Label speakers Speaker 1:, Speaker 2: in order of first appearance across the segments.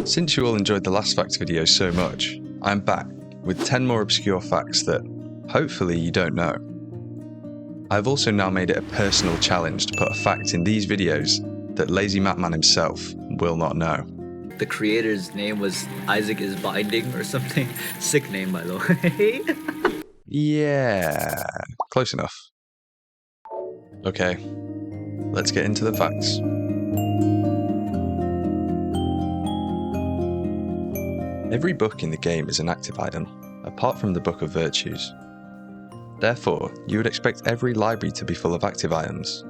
Speaker 1: Since you all enjoyed the last facts video so much, I'm back with 10 more obscure facts that, hopefully, you don't know. I've also now made it a personal challenge to put a fact in these videos that Lazy Mapman himself will not know.
Speaker 2: The creator's name was Isaac is Binding or something. Sick name, by the way.
Speaker 1: Yeah, close enough. Okay, let's get into the facts. Every book in the game is an active item, apart from the Book of Virtues. Therefore, you would expect every library to be full of active items.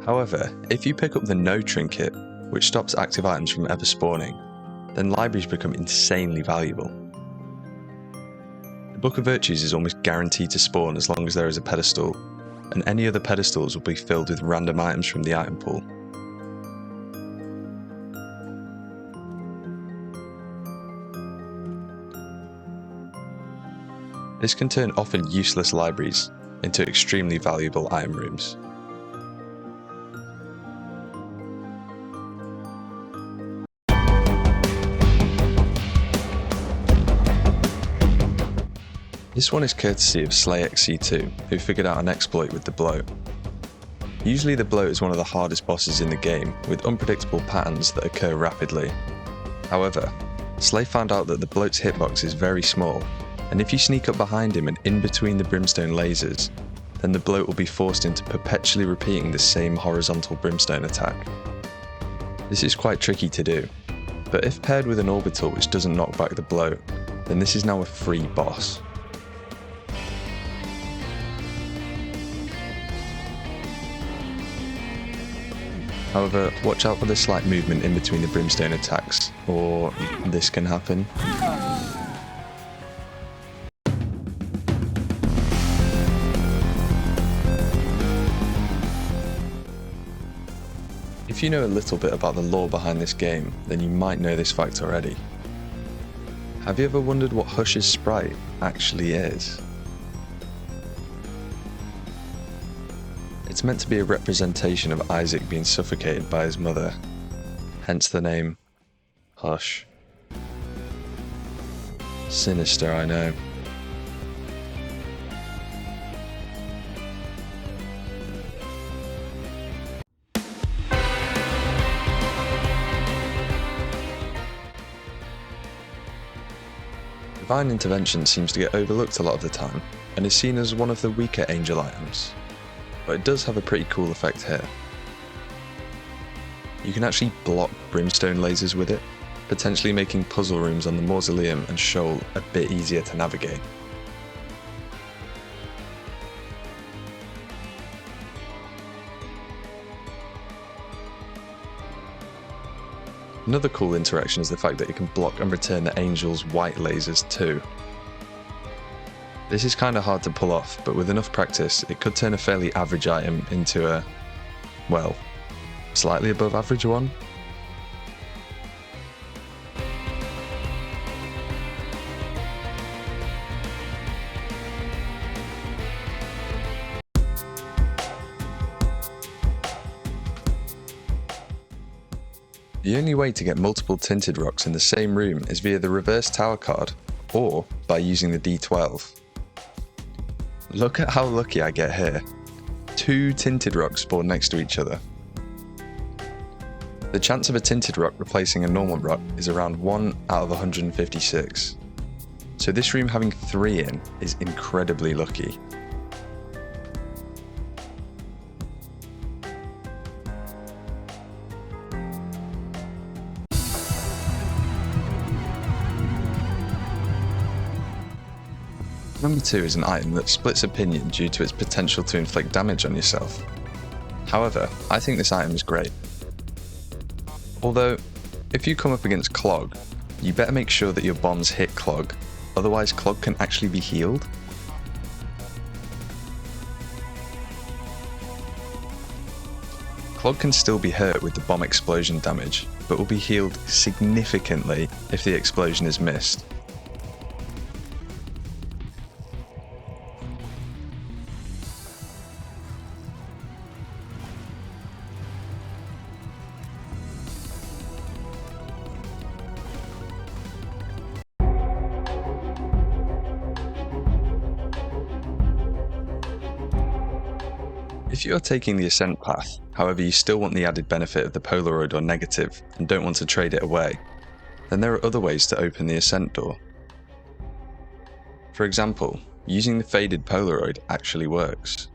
Speaker 1: However, if you pick up the No trinket, which stops active items from ever spawning, then libraries become insanely valuable. The Book of Virtues is almost guaranteed to spawn as long as there is a pedestal, and any other pedestals will be filled with random items from the item pool. This can turn often useless libraries into extremely valuable item rooms. This one is courtesy of SlayXC2, who figured out an exploit with the bloat. Usually the bloat is one of the hardest bosses in the game, with unpredictable patterns that occur rapidly. However, Slay found out that the bloat's hitbox is very small, and if you sneak up behind him and in between the brimstone lasers, then the bloat will be forced into perpetually repeating the same horizontal brimstone attack. This is quite tricky to do, but if paired with an orbital which doesn't knock back the bloat, then this is now a free boss. However, watch out for the slight movement in between the brimstone attacks, or this can happen. If you know a little bit about the lore behind this game, then you might know this fact already. Have you ever wondered what Hush's sprite actually is? It's meant to be a representation of Isaac being suffocated by his mother, hence the name Hush. Sinister, I know. Divine Intervention seems to get overlooked a lot of the time, and is seen as one of the weaker angel items, but it does have a pretty cool effect here. You can actually block brimstone lasers with it, potentially making puzzle rooms on the Mausoleum and Shoal a bit easier to navigate. Another cool interaction is the fact that it can block and return the Angel's white lasers too. This is kinda hard to pull off, but with enough practice, it could turn a fairly average item into a, well, slightly above average one. The only way to get multiple tinted rocks in the same room is via the reverse tower card, or by using the D12. Look at how lucky I get here. 2 tinted rocks spawn next to each other. The chance of a tinted rock replacing a normal rock is around 1 out of 156. So this room having 3 in is incredibly lucky. Number 2 is an item that splits opinion due to its potential to inflict damage on yourself. However, I think this item is great. Although, if you come up against Clog, you better make sure that your bombs hit Clog, otherwise Clog can actually be healed. Clog can still be hurt with the bomb explosion damage, but will be healed significantly if the explosion is missed. If you are taking the Ascent path, however you still want the added benefit of the Polaroid or negative and don't want to trade it away, then there are other ways to open the Ascent door. For example, using the faded Polaroid actually works.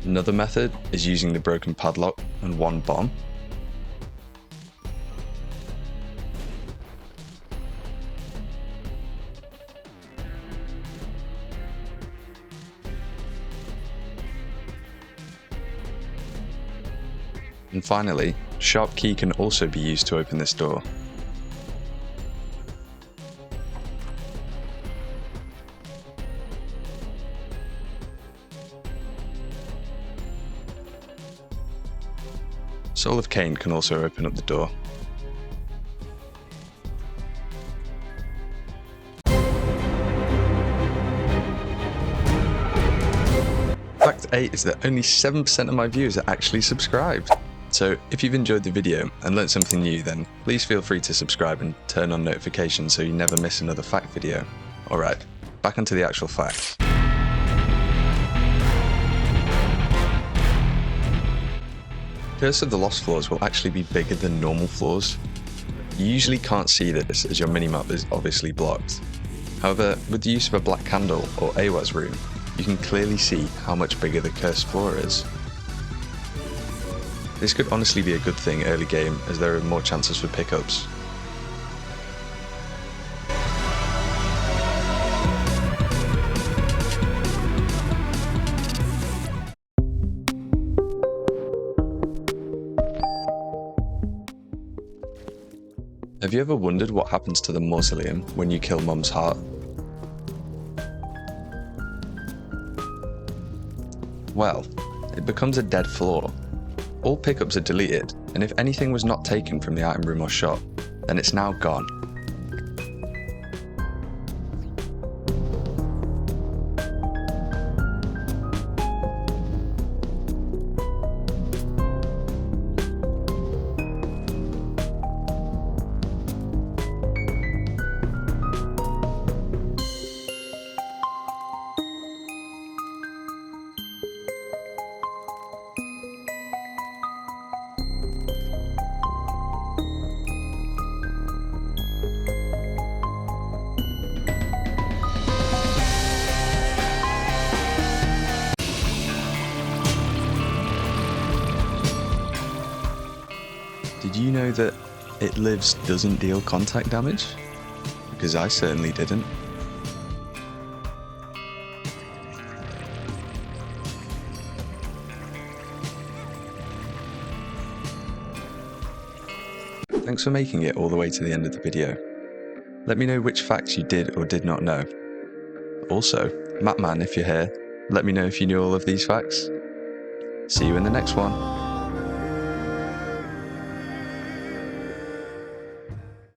Speaker 1: Another method is using the broken padlock and one bomb. And finally, sharp key can also be used to open this door. Soul of Cain can also open up the door. Fact 8 is that only 7% of my viewers are actually subscribed. So if you've enjoyed the video and learnt something new, then please feel free to subscribe and turn on notifications so you never miss another fact video. Alright, back onto the actual facts. Curse of the Lost floors will actually be bigger than normal floors. You usually can't see this as your minimap is obviously blocked. However, with the use of a black candle or AWAS room, you can clearly see how much bigger the cursed floor is. This could honestly be a good thing early game as there are more chances for pickups. Have you ever wondered what happens to the mausoleum when you kill Mum's heart? Well, it becomes a dead floor. All pickups are deleted, and if anything was not taken from the item room or shop, then it's now gone. Did you know that It Lives doesn't deal contact damage? Because I certainly didn't. Thanks for making it all the way to the end of the video. Let me know which facts you did or did not know. Also, Mapman, if you're here, let me know if you knew all of these facts. See you in the next one.